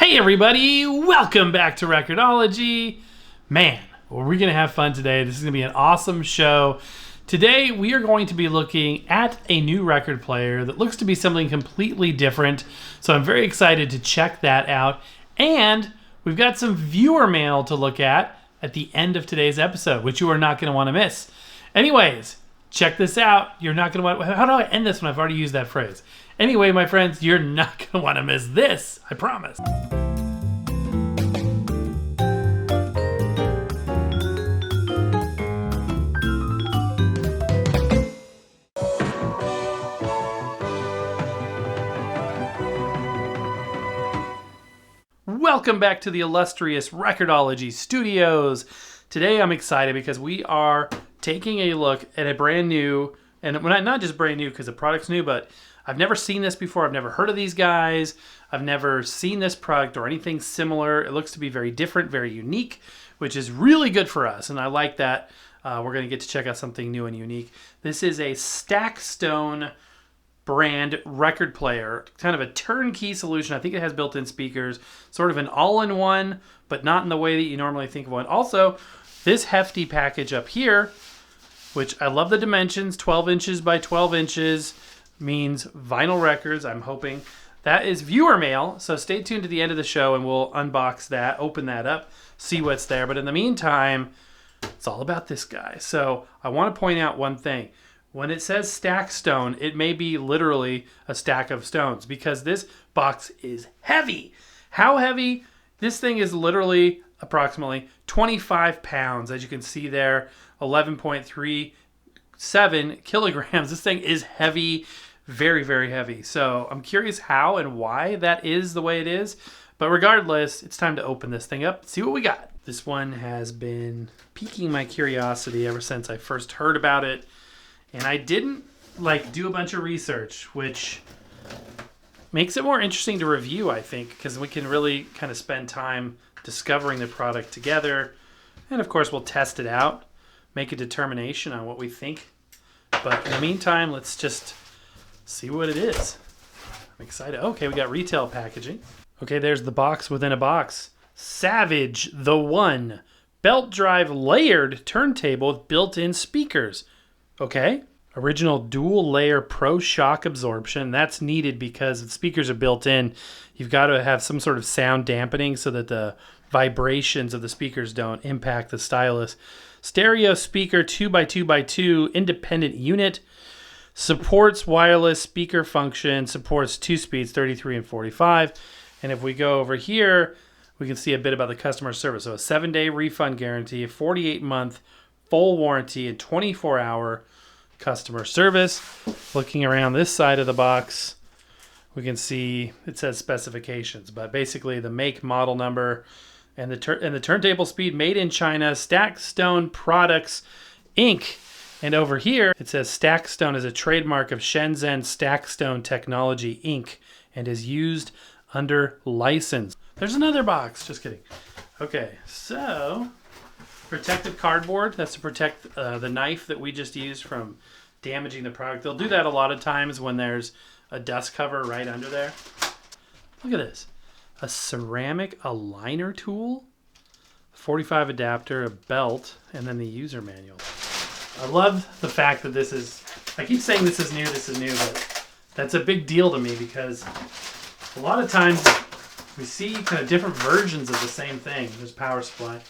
Hey everybody, welcome back to Record-ology. Man, well, we're going to have fun today. This is going to be an awesome show. Today we are going to be looking at a new record player that looks to be something completely different. So I'm very excited to check that out. And we've got some viewer mail to look at the end of today's episode, which you are not going to want to miss. Anyways, check this out. You're not going to want... How do I end this when I've already used that phrase? Anyway, my friends, you're not going to want to miss this. I promise. Welcome back to the illustrious Record-ology Studios. Today I'm excited because we are taking a look at a brand new, and not just brand new because the product's new, but I've never seen this before. I've never heard of these guys. I've never seen this product or anything similar. It looks to be very different, very unique, which is really good for us, and I like that. We're going to get to check out something new and unique. This is a Stackstone brand record player, kind of a turnkey solution. I think it has built-in speakers, sort of an all-in-one, but not in the way that you normally think of one. Also, this hefty package up here, which I love the dimensions, 12 inches by 12 inches, means vinyl records. I'm hoping that is viewer mail, so stay tuned to the end of the show and we'll unbox that, open that up, see what's there. But in the meantime, it's all about this guy. So I want to point out one thing. When it says Stackstone, it may be literally a stack of stones because this box is heavy. How heavy? This thing is literally approximately 25 pounds. As you can see there, 11.37 kilograms. This thing is heavy, very, very heavy. So I'm curious how and why that is the way it is. But regardless, it's time to open this thing up, see what we got. This one has been piquing my curiosity ever since I first heard about it. And I didn't do a bunch of research, which makes it more interesting to review, I think, because we can really kind of spend time discovering the product together. And of course, we'll test it out, make a determination on what we think. But in the meantime, let's just see what it is. I'm excited. Okay, we got retail packaging. Okay, there's the box within a box. Savage the One. Belt drive layered turntable with built-in speakers. Okay. Original dual layer pro shock absorption. That's needed because the speakers are built in. You've got to have some sort of sound dampening so that the vibrations of the speakers don't impact the stylus. Stereo speaker 2x2x2 independent unit. Supports wireless speaker function. Supports 2 speeds, 33 and 45. And if we go over here, we can see a bit about the customer service. So a 7-day refund guarantee, a 48-month full warranty, and 24-hour customer service. Looking around this side of the box, we can see it says specifications, but basically the make, model number, and the turntable speed, made in China, Stackstone Products Inc. And over here it says Stackstone is a trademark of Shenzhen Stackstone Technology Inc. and is used under license. There's another box. Just kidding. Okay, so protective cardboard. That's to protect the knife that we just used from damaging the product. They'll do that a lot of times when there's a dust cover right under there. Look at this. A ceramic aligner tool, 45 adapter, a belt, and then the user manual. I love the fact that this is, I keep saying this is new, but that's a big deal to me because a lot of times we see kind of different versions of the same thing. There's power supply.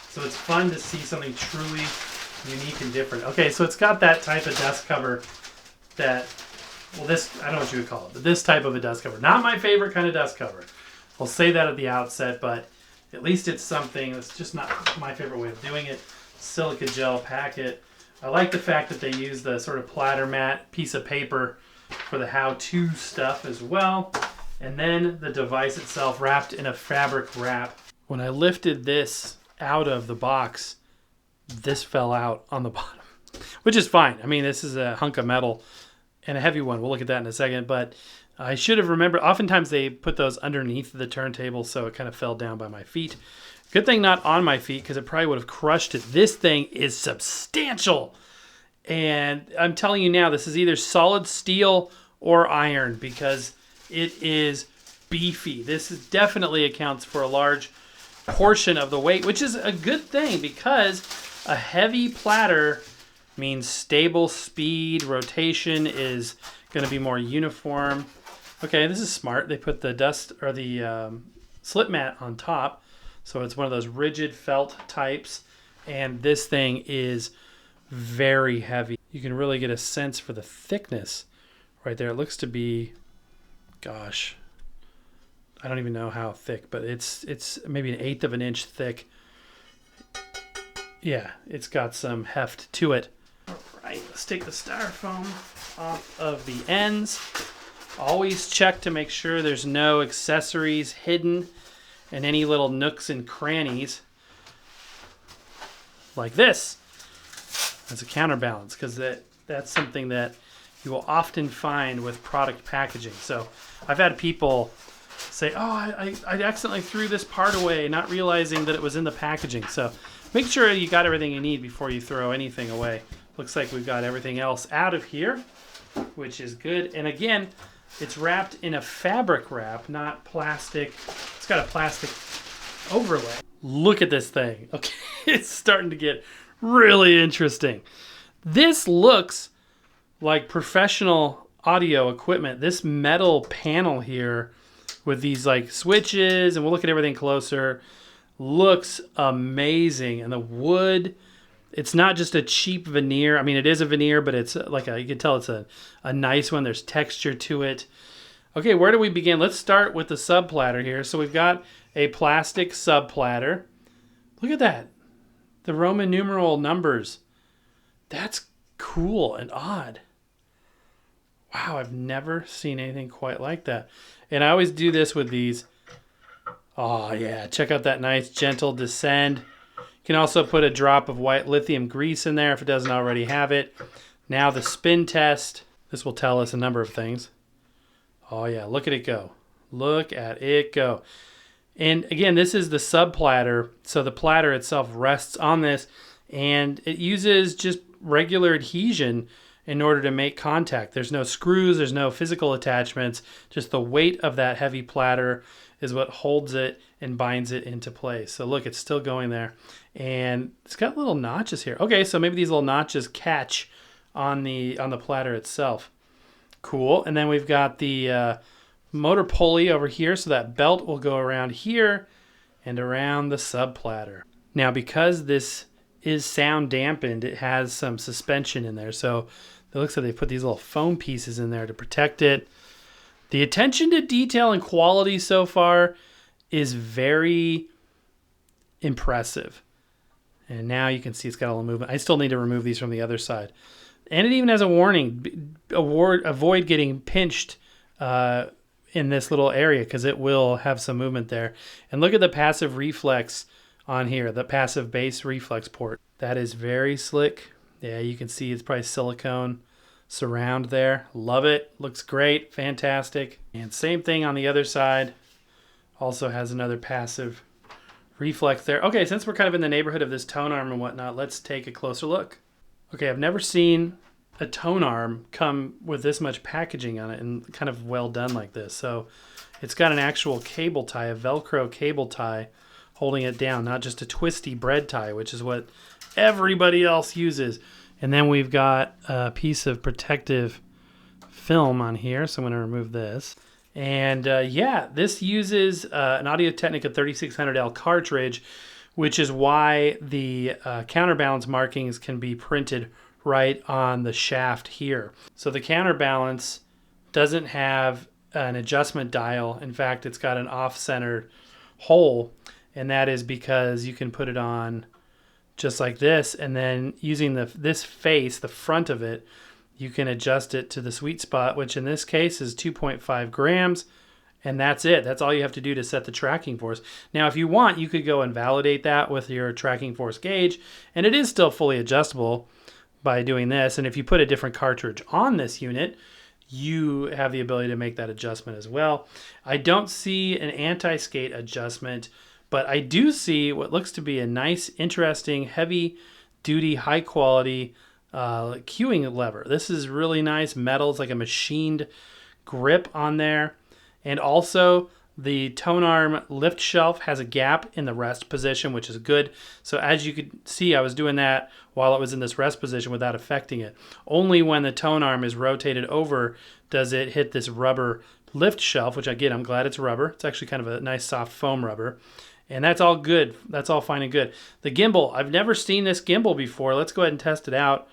So it's fun to see something truly unique and different. Okay, so it's got that type of dust cover that, well, this, I don't know what you would call it, but this type of a dust cover. Not my favorite kind of dust cover. I'll say that at the outset, but at least it's something that's just not my favorite way of doing it. Silica gel packet. I like the fact that they use the sort of platter mat piece of paper for the how-to stuff as well. And then the device itself wrapped in a fabric wrap. When I lifted this out of the box, this fell out on the bottom, which is fine. I mean, this is a hunk of metal and a heavy one. We'll look at that in a second, but I should have remembered. Oftentimes they put those underneath the turntable, so it kind of fell down by my feet. Good thing not on my feet because it probably would have crushed it. This thing is substantial. And I'm telling you now, this is either solid steel or iron because it is beefy. This definitely accounts for a large portion of the weight, which is a good thing because a heavy platter means stable speed, rotation is going to be more uniform. Okay, this is smart. They put the dust or the slip mat on top, so it's one of those rigid felt types, and this thing is very heavy. You can really get a sense for the thickness right there. It looks to be, gosh, I don't even know how thick, but it's maybe 1/8 of an inch thick. Yeah, it's got some heft to it. All right, let's take the styrofoam off of the ends. Always check to make sure there's no accessories hidden in any little nooks and crannies like this as a counterbalance, because that's something that you will often find with product packaging. So I've had people say, oh, I accidentally threw this part away, not realizing that it was in the packaging. So make sure you got everything you need before you throw anything away. Looks like we've got everything else out of here, which is good. And again, it's wrapped in a fabric wrap, not plastic. It's got a plastic overlay. Look at this thing. Okay, it's starting to get really interesting. This looks like professional audio equipment. This metal panel here with these like switches, and we'll look at everything closer, looks amazing. And the wood, it's not just a cheap veneer. I mean, it is a veneer, but it's like you can tell it's a nice one. There's texture to it. Okay, where do we begin? Let's start with the sub platter here. So we've got a plastic sub platter. Look at that. The Roman numeral numbers. That's cool and odd. Wow, I've never seen anything quite like that. And I always do this with these. Oh yeah, check out that nice gentle descend. You can also put a drop of white lithium grease in there if it doesn't already have it. Now the spin test. This will tell us a number of things. Oh yeah, look at it go. Look at it go. And again, this is the sub platter. So the platter itself rests on this, and it uses just regular adhesion in order to make contact. There's no screws, there's no physical attachments. Just the weight of that heavy platter is what holds it and binds it into place. So look, it's still going there. And it's got little notches here. Okay, so maybe these little notches catch on the platter itself. Cool. And then we've got the motor pulley over here, so that belt will go around here and around the sub platter. Now, because this is sound dampened, it has some suspension in there. So it looks like they put these little foam pieces in there to protect it. The attention to detail and quality so far is very impressive. And now you can see it's got a little movement. I still need to remove these from the other side. And it even has a warning. Avoid getting pinched in this little area because it will have some movement there. And look at the passive reflex on here, the passive bass reflex port. That is very slick. Yeah, you can see it's probably silicone surround there. Love it. Looks great. Fantastic. And same thing on the other side. Also has another passive reflex there. Okay, since we're kind of in the neighborhood of this tone arm and whatnot, let's take a closer look. Okay, I've never seen a tone arm come with this much packaging on it and kind of well done like this. So it's got an actual cable tie, a Velcro cable tie holding it down, not just a twisty bread tie, which is what everybody else uses. And then we've got a piece of protective film on here, so I'm going to remove this. And yeah, this uses an Audio-Technica 3600L cartridge, which is why the counterbalance markings can be printed right on the shaft here. So the counterbalance doesn't have an adjustment dial. In fact, it's got an off-center hole, and that is because you can put it on just like this, and then using this face, the front of it, you can adjust it to the sweet spot, which in this case is 2.5 grams, and that's it. That's all you have to do to set the tracking force. Now, if you want, you could go and validate that with your tracking force gauge, and it is still fully adjustable by doing this. And if you put a different cartridge on this unit, you have the ability to make that adjustment as well. I don't see an anti-skate adjustment, but I do see what looks to be a nice, interesting, heavy-duty, high-quality cueing lever. This is really nice metal. It's like a machined grip on there. And also the tone arm lift shelf has a gap in the rest position, which is good. So as you could see, I was doing that while it was in this rest position without affecting it. Only when the tone arm is rotated over does it hit this rubber lift shelf, which again, I'm glad it's rubber. It's actually kind of a nice soft foam rubber. And that's all good. That's all fine and good. The gimbal, I've never seen this gimbal before. Let's go ahead and test it out.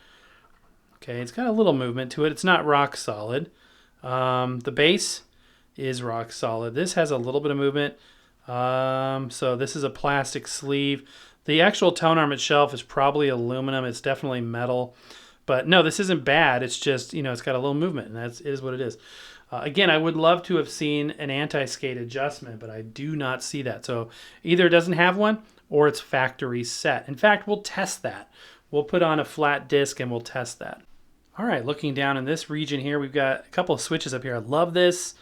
Okay, it's got a little movement to it. It's not rock solid. The base is rock solid. This has a little bit of movement. So this is a plastic sleeve. The actual tone arm itself is probably aluminum. It's definitely metal. But no, this isn't bad. It's just, it's got a little movement, and that is what it is. Again, I would love to have seen an anti-skate adjustment, but I do not see that. So either it doesn't have one or it's factory set. In fact, we'll test that. We'll put on a flat disc and we'll test that. All right, looking down in this region here, we've got a couple of switches up here. I love this.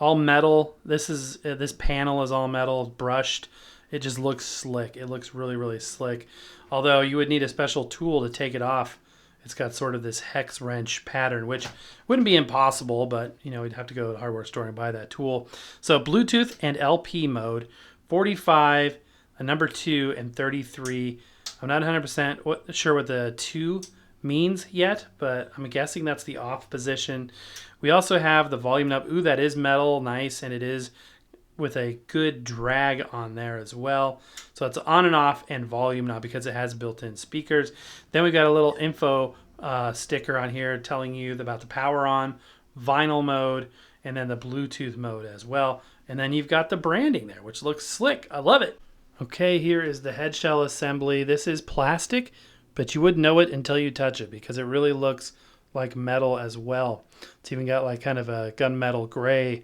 All metal. This panel is all metal, brushed. It just looks slick. It looks really, really slick. Although you would need a special tool to take it off. It's got sort of this hex wrench pattern, which wouldn't be impossible, but we'd have to go to the hardware store and buy that tool. So Bluetooth and LP mode, 45, a number 2, and 33. I'm not 100% sure what the 2 means yet, but I'm guessing that's the off position. We also have the volume knob. Ooh, that is metal, nice, and it is with a good drag on there as well. So it's on and off and volume knob because it has built-in speakers. Then we got a little info sticker on here telling you about the power on, vinyl mode, and then the Bluetooth mode as well. And then you've got the branding there, which looks slick. I love it. Okay, here is the head shell assembly. This is plastic, but you wouldn't know it until you touch it because it really looks like metal as well. It's even got like kind of a gunmetal gray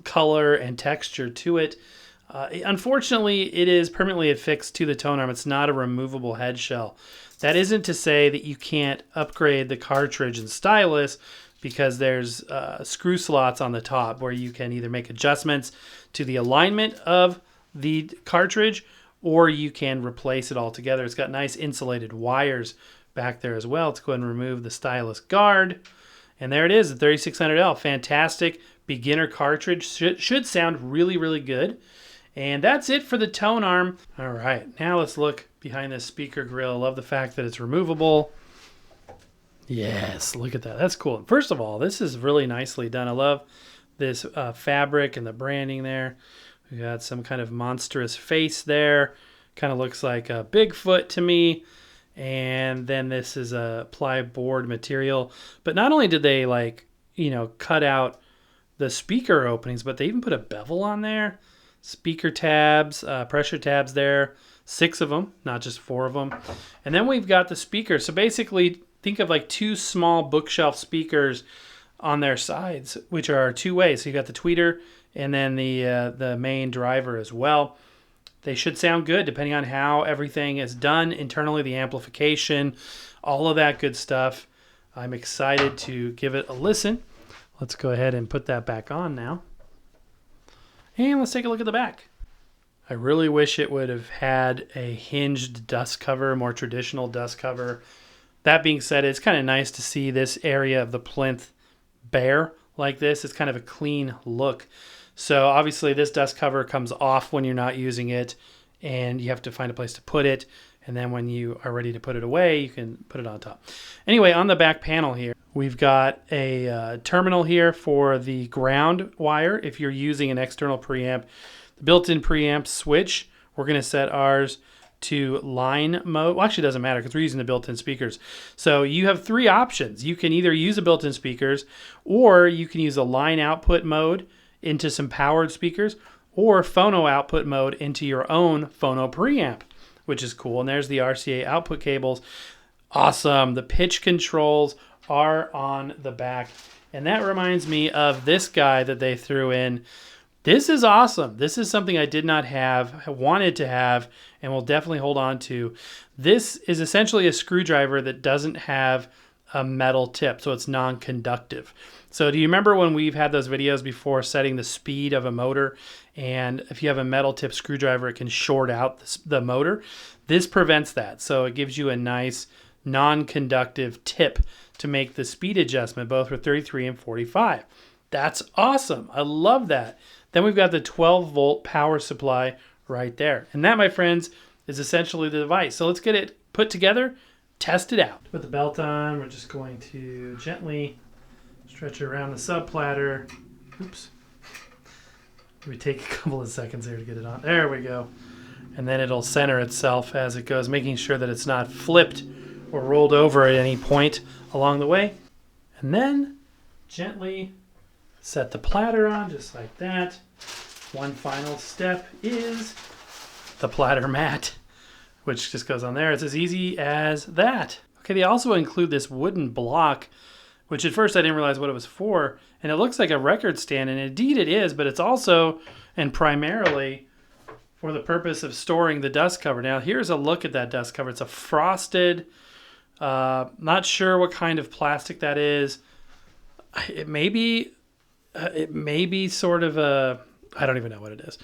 color and texture to it. Unfortunately, it is permanently affixed to the tone arm. It's not a removable head shell. That isn't to say that you can't upgrade the cartridge and stylus, because there's screw slots on the top where you can either make adjustments to the alignment of the cartridge or you can replace it altogether. It's got nice insulated wires back there as well. Let's go ahead and remove the stylus guard. And there it is, the 3600L. Fantastic beginner cartridge. Should sound really, really good. And that's it for the tone arm. All right, now let's look behind this speaker grill. I love the fact that it's removable. Yes, look at that. That's cool. First of all, this is really nicely done. I love this fabric and the branding there. We got some kind of monstrous face there. Kind of looks like a Bigfoot to me. And then this is a plyboard material. But not only did they cut out the speaker openings, but they even put a bevel on there. Speaker tabs, pressure tabs there. 6 of them, not just 4 of them. And then we've got the speakers. So basically, think of like 2 small bookshelf speakers on their sides, which are 2 ways. So you got the tweeter and then the main driver as well. They should sound good depending on how everything is done internally, the amplification, all of that good stuff. I'm excited to give it a listen. Let's go ahead and put that back on now. And let's take a look at the back. I really wish it would have had a hinged dust cover, more traditional dust cover. That being said, it's kind of nice to see this area of the plinth bare like this. It's kind of a clean look. So obviously this dust cover comes off when you're not using it, and you have to find a place to put it. And then when you are ready to put it away, you can put it on top. Anyway, on the back panel here, we've got a terminal here for the ground wire if you're using an external preamp. The built-in preamp switch, we're going to set ours to line mode. Well, actually it doesn't matter because we're using the built-in speakers. So you have 3 options. You can either use the built-in speakers, or you can use a line output mode into some powered speakers, or phono output mode into your own phono preamp, which is cool. And there's the RCA output cables. Awesome. The pitch controls are on the back. And that reminds me of this guy that they threw in. This is awesome. This is something I did not have, wanted to have, and will definitely hold on to. This is essentially a screwdriver that doesn't have a metal tip, so it's non-conductive. So do you remember when we've had those videos before setting the speed of a motor, and if you have a metal tip screwdriver, it can short out the motor? This prevents that. So it gives you a nice non-conductive tip to make the speed adjustment, both for 33 and 45. That's awesome. I love that. Then we've got the 12-volt power supply right there. And that, my friends, is essentially the device. So let's get it put together, test it out. Put the belt on. We're just going to gently stretch it around the sub platter. Oops. We take a couple of seconds there to get it on. There we go. And then it'll center itself as it goes, making sure that it's not flipped or rolled over at any point along the way. And then gently set the platter on just like that. One final step is the platter mat, which just goes on there. It's as easy as that. Okay, they also include this wooden block, which at first I didn't realize what it was for. And it looks like a record stand, and indeed it is, but it's also and primarily for the purpose of storing the dust cover. Now, here's a look at that dust cover. It's a frosted, not sure what kind of plastic that is. It may be sort of a, I don't even know what it is.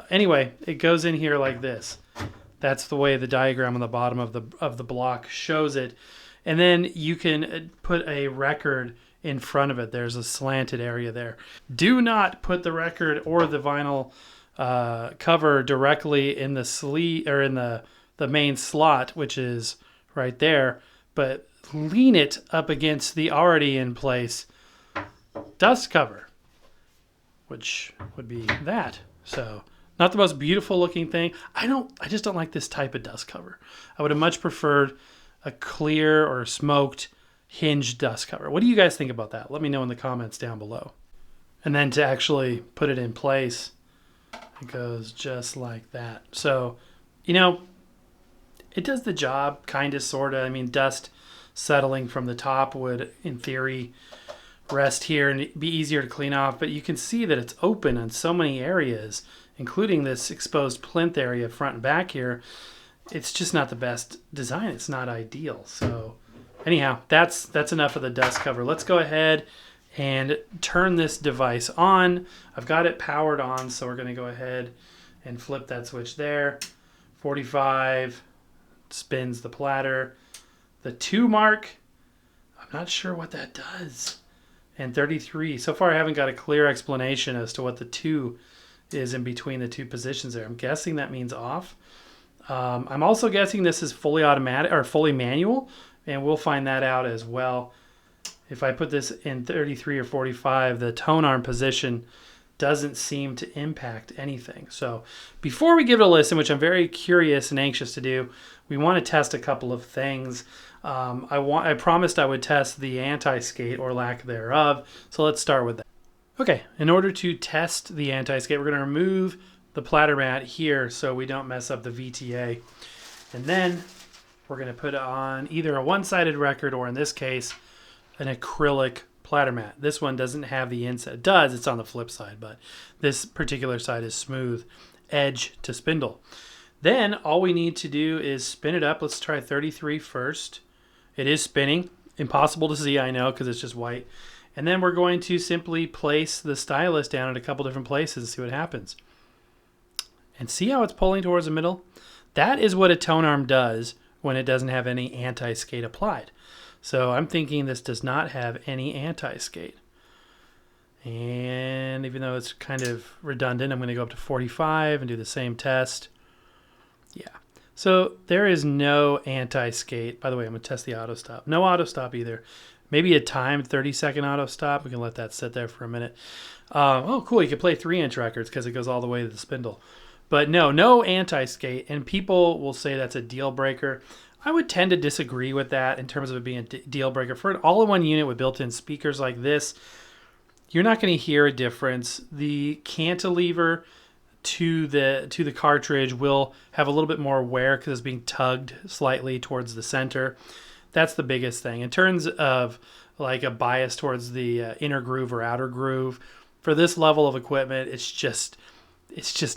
Anyway, it goes in here like this. That's the way the diagram on the bottom of the block shows it. And then you can put a record in front of it. There's a slanted area there. Do not put the record or the vinyl cover directly in the sleeve or in the main slot, which is right there, but lean it up against the already in place dust cover, which would be that. So not the most beautiful looking thing. I just don't like this type of dust cover. I would have much preferred a clear or smoked hinged dust cover. What do you guys think about that? Let me know in the comments down below. And then to actually put it in place, it goes just like that. So, you know, it does the job, kind of, sort of. I mean, dust settling from the top would, in theory, rest here and be easier to clean off. But you can see that it's open in so many areas, including this exposed plinth area front and back here. It's just not the best design. It's not ideal. So anyhow, that's enough of the dust cover. Let's go ahead and turn this device on. I've got it powered on, so we're going to go ahead and flip that switch there. 45 spins the platter. The 2 mark, I'm not sure what that does. And 33. So far I haven't got a clear explanation as to what the 2 is in between the 2 positions there. I'm guessing that means off. I'm also guessing this is fully automatic or fully manual, and we'll find that out as well. If I put this in 33 or 45, the tone arm position doesn't seem to impact anything. So before we give it a listen, which I'm very curious and anxious to do, we want to test a couple of things. I promised I would test the AntiSkate or lack thereof. So let's start with that. Okay, in order to test the AntiSkate, we're going to remove the platter mat here so we don't mess up the VTA. And then we're going to put on either a one-sided record or, in this case, an acrylic platter mat. This one doesn't have the inside. It does, it's on the flip side, but this particular side is smooth, edge to spindle. Then all we need to do is spin it up. Let's try 33 first. It is spinning. Impossible to see, I know, because it's just white. And then we're going to simply place the stylus down at a couple different places and see what happens. And see how it's pulling towards the middle? That is what a tone arm does when it doesn't have any AntiSkate applied. So I'm thinking this does not have any AntiSkate. And even though it's kind of redundant, I'm going to go up to 45 and do the same test. Yeah. So there is no AntiSkate. By the way, I'm going to test the auto stop. No auto stop either. Maybe a timed 30-second auto stop. We can let that sit there for a minute. Oh, cool. You can play 3-inch records because it goes all the way to the spindle. But no AntiSkate. And people will say that's a deal breaker. I would tend to disagree with that in terms of it being a deal breaker. For an all-in-one unit with built-in speakers like this, you're not going to hear a difference. The cantilever to the cartridge will have a little bit more wear because it's being tugged slightly towards the center. That's the biggest thing. In terms of like a bias towards the inner groove or outer groove, for this level of equipment, it's just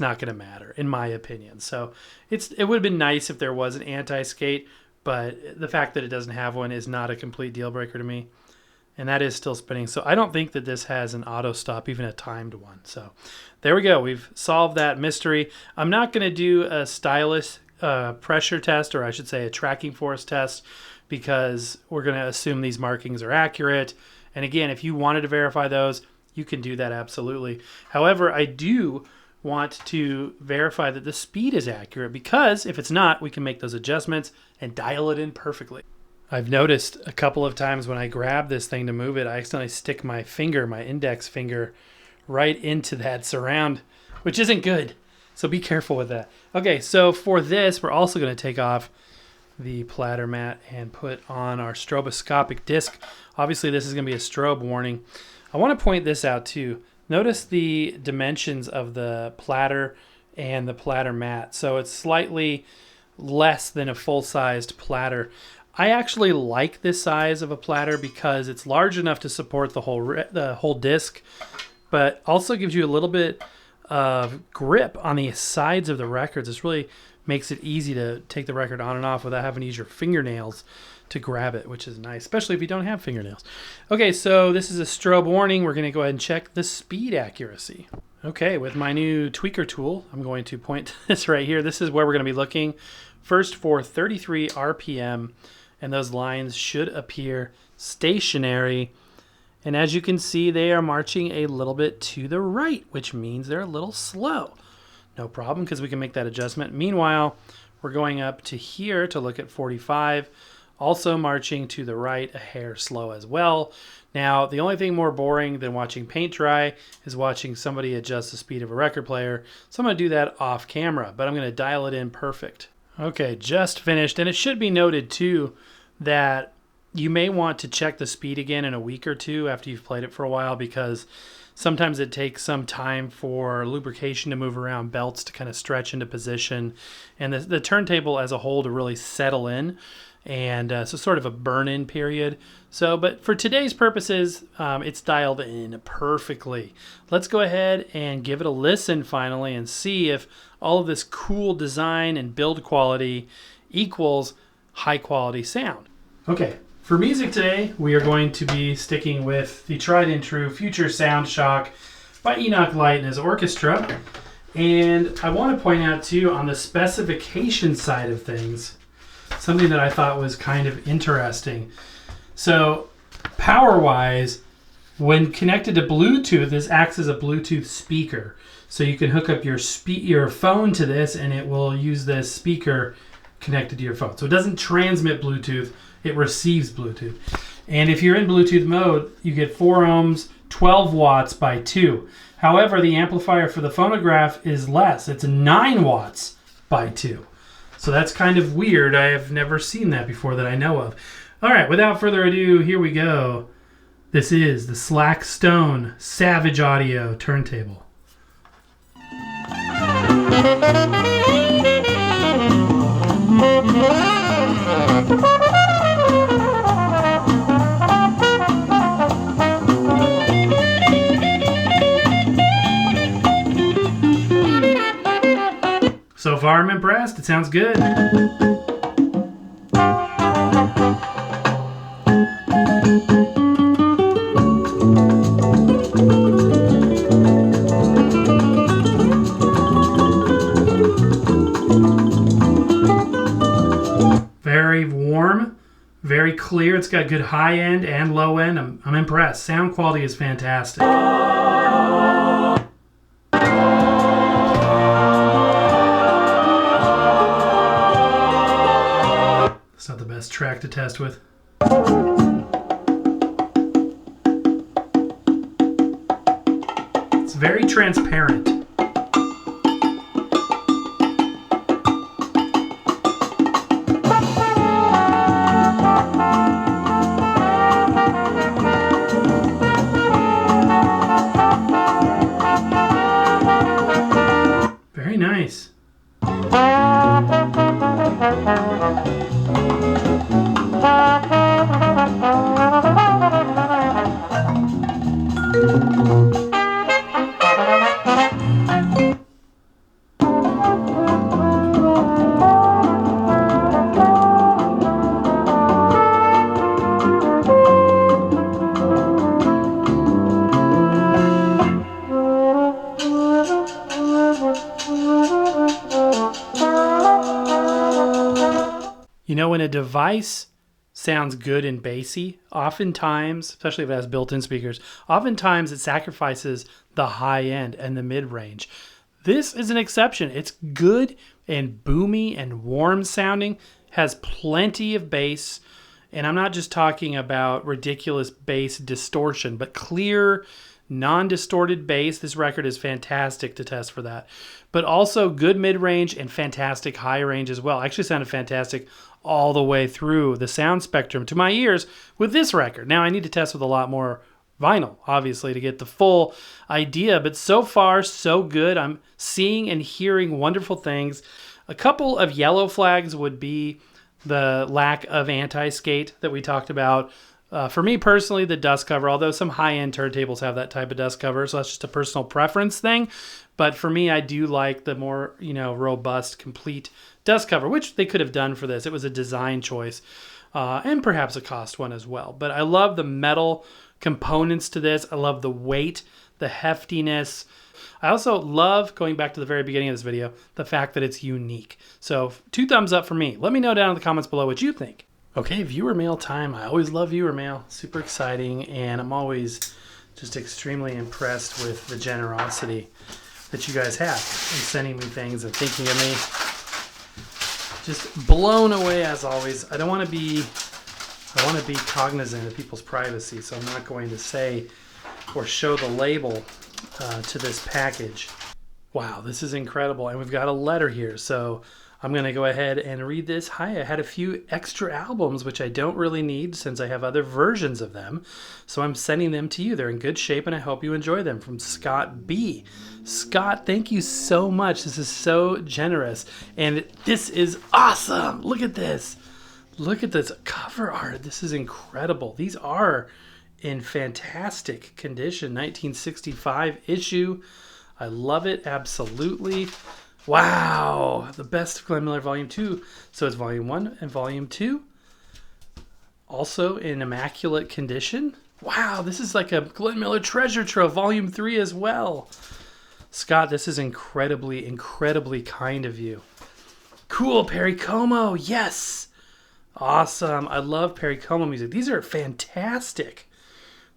not going to matter, in my opinion. So it would have been nice if there was an AntiSkate, but the fact that it doesn't have one is not a complete deal breaker to me. And that is still spinning. So I don't think that this has an auto stop, even a timed one. So there we go. We've solved that mystery. I'm not going to do a stylus pressure test, or I should say a tracking force test, because we're going to assume these markings are accurate. And again, if you wanted to verify those, you can do that absolutely. However, I do want to verify that the speed is accurate, because if it's not, we can make those adjustments and dial it in perfectly. I've noticed a couple of times when I grab this thing to move it, I accidentally stick my finger, my index finger, right into that surround, which isn't good. So be careful with that. Okay, so for this, we're also going to take off the platter mat and put on our stroboscopic disc. Obviously, this is going to be a strobe warning. I want to point this out too. Notice the dimensions of the platter and the platter mat. So it's slightly less than a full-sized platter. I actually like this size of a platter because it's large enough to support the whole disc, but also gives you a little bit of grip on the sides of the records. This really makes it easy to take the record on and off without having to use your fingernails to grab it, which is nice, especially if you don't have fingernails. Okay, so this is a strobe warning. We're going to go ahead and check the speed accuracy. Okay, with my new tweaker tool, I'm going to point this right here. This is where we're going to be looking first for 33 RPM, and those lines should appear stationary. And as you can see, they are marching a little bit to the right, which means they're a little slow. No problem, because we can make that adjustment. Meanwhile, we're going up to here to look at 45, also marching to the right, a hair slow as well. Now, the only thing more boring than watching paint dry is watching somebody adjust the speed of a record player. So I'm going to do that off camera, but I'm going to dial it in perfect. Okay, just finished. And it should be noted too that you may want to check the speed again in a week or two after you've played it for a while, because sometimes it takes some time for lubrication to move around, belts to kind of stretch into position, and the turntable as a whole to really settle in. And so sort of a burn-in period. So, but for today's purposes, it's dialed in perfectly. Let's go ahead and give it a listen finally and see if all of this cool design and build quality equals high quality sound. Okay, for music today, we are going to be sticking with the tried and true Future Sound Shock by Enoch Light and his orchestra. And I want to point out too, on the specification side of things, something that I thought was kind of interesting. So power-wise, when connected to Bluetooth, this acts as a Bluetooth speaker. So you can hook up your phone to this, and it will use this speaker connected to your phone. So it doesn't transmit Bluetooth, it receives Bluetooth. And if you're in Bluetooth mode, you get 4 ohms, 12 watts by 2. However, the amplifier for the phonograph is less. It's 9 watts by 2. So that's kind of weird. I have never seen that before that I know of. All right, without further ado, here we go. This is the Slack Stone Savage Audio turntable. So far, I'm impressed. It sounds good. Very warm, very clear. It's got good high end and low end. I'm impressed. Sound quality is fantastic. It's not the best track to test with. It's very transparent. Very nice. You know, when a device sounds good and bassy. Oftentimes, especially if it has built-in speakers, oftentimes it sacrifices the high end and the mid-range. This is an exception. It's good and boomy and warm sounding, has plenty of bass, and I'm not just talking about ridiculous bass distortion, but clear, non-distorted bass. This record is fantastic to test for that. But also good mid-range and fantastic high range as well. Actually sounded fantastic all the way through the sound spectrum to my ears with this record. Now I need to test with a lot more vinyl, obviously, to get the full idea, but so far, so good. I'm seeing and hearing wonderful things. A couple of yellow flags would be the lack of anti-skate that we talked about. For me personally, the dust cover, although some high-end turntables have that type of dust cover, so that's just a personal preference thing. But for me, I do like the more, robust, complete dust cover, which they could have done for this. It was a design choice, and perhaps a cost one as well. But I love the metal components to this. I love the weight, the heftiness. I also love, going back to the very beginning of this video, the fact that it's unique. So 2 thumbs up for me. Let me know down in the comments below what you think. Okay, viewer mail time. I always love viewer mail. Super exciting, and I'm always just extremely impressed with the generosity that you guys have in sending me things and thinking of me. Just blown away as always. I want to be cognizant of people's privacy, so I'm not going to say or show the label to this package. Wow, this is incredible. And we've got a letter here, so I'm going to go ahead and read this. Hi, I had a few extra albums, which I don't really need since I have other versions of them. So I'm sending them to you. They're in good shape, and I hope you enjoy them. From Scott B. Scott, thank you so much. This is so generous. And this is awesome. Look at this. Look at this cover art. This is incredible. These are in fantastic condition. 1965 issue. I love it. Absolutely. Wow, the best of Glenn Miller Volume 2. So it's Volume 1 and Volume 2. Also in immaculate condition. Wow, this is like a Glenn Miller treasure trove, Volume 3 as well. Scott, this is incredibly, incredibly kind of you. Cool, Perry Como, yes. Awesome, I love Perry Como music. These are fantastic.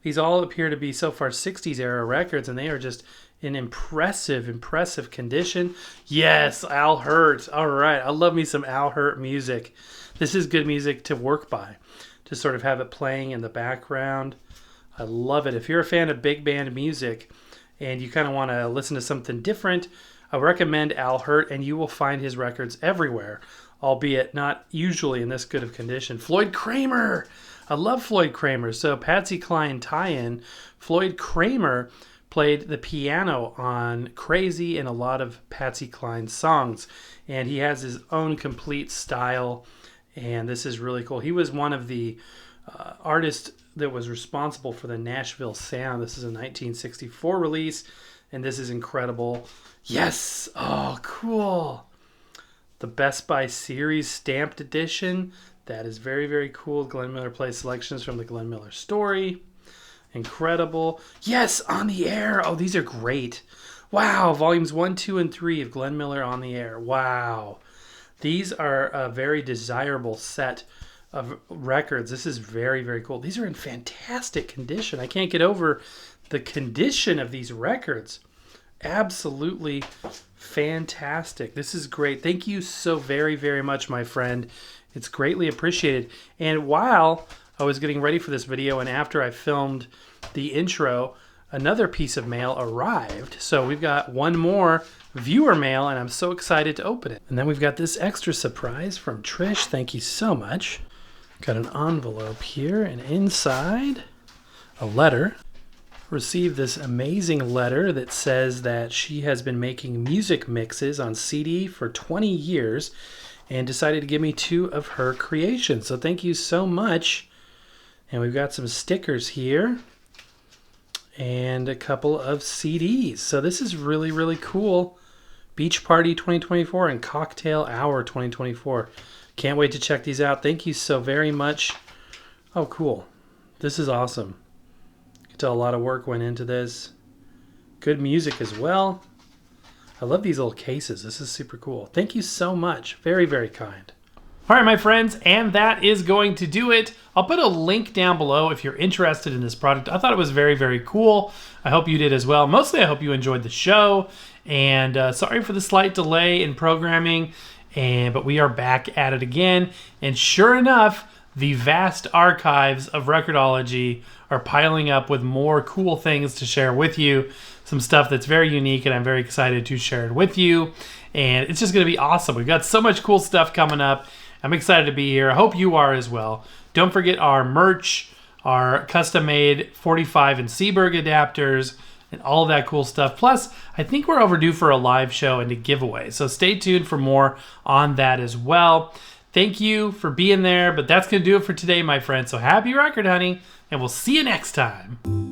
These all appear to be so far 60s era records, and they are just in impressive, impressive condition. Yes, Al Hirt. All right, I love me some Al Hirt music. This is good music to work by, to sort of have it playing in the background. I love it. If you're a fan of big band music and you kind of want to listen to something different, I recommend Al Hirt, and you will find his records everywhere, albeit not usually in this good of condition. Floyd Kramer. I love Floyd Kramer. So Patsy Cline tie-in. Floyd Kramer played the piano on Crazy and a lot of Patsy Cline songs. And he has his own complete style, and this is really cool. He was one of the artists that was responsible for the Nashville sound. This is a 1964 release, and this is incredible. Yes! Oh, cool! The Best Buy Series stamped edition. That is very, very cool. Glenn Miller plays selections from the Glenn Miller story. Incredible. Yes, On the Air. Oh, these are great. Wow, volumes 1, 2, and 3 of Glenn Miller On the Air. Wow. These are a very desirable set of records. This is very, very cool. These are in fantastic condition. I can't get over the condition of these records. Absolutely fantastic. This is great. Thank you so very, very much, my friend. It's greatly appreciated. And while I was getting ready for this video, and after I filmed the intro, another piece of mail arrived. So we've got one more viewer mail, and I'm so excited to open it. And then we've got this extra surprise from Trish. Thank you so much. Got an envelope here, and inside a letter. Received this amazing letter that says that she has been making music mixes on CD for 20 years and decided to give me 2 of her creations. So thank you so much. And we've got some stickers here and a couple of CDs. So this is really, really cool. Beach Party 2024 and Cocktail Hour 2024. Can't wait to check these out. Thank you so very much. Oh, cool. This is awesome. You can tell a lot of work went into this. Good music as well. I love these little cases. This is super cool. Thank you so much. Very, very kind. All right, my friends, and that is going to do it. I'll put a link down below if you're interested in this product. I thought it was very, very cool. I hope you did as well. Mostly, I hope you enjoyed the show. And sorry for the slight delay in programming, but we are back at it again. And sure enough, the vast archives of Record-ology are piling up with more cool things to share with you. Some stuff that's very unique, and I'm very excited to share it with you. And it's just going to be awesome. We've got so much cool stuff coming up. I'm excited to be here. I hope you are as well. Don't forget our merch, our custom-made 45 and Seeberg adapters, and all of that cool stuff. Plus, I think we're overdue for a live show and a giveaway. So stay tuned for more on that as well. Thank you for being there, but that's going to do it for today, my friends. So happy record hunting, and we'll see you next time.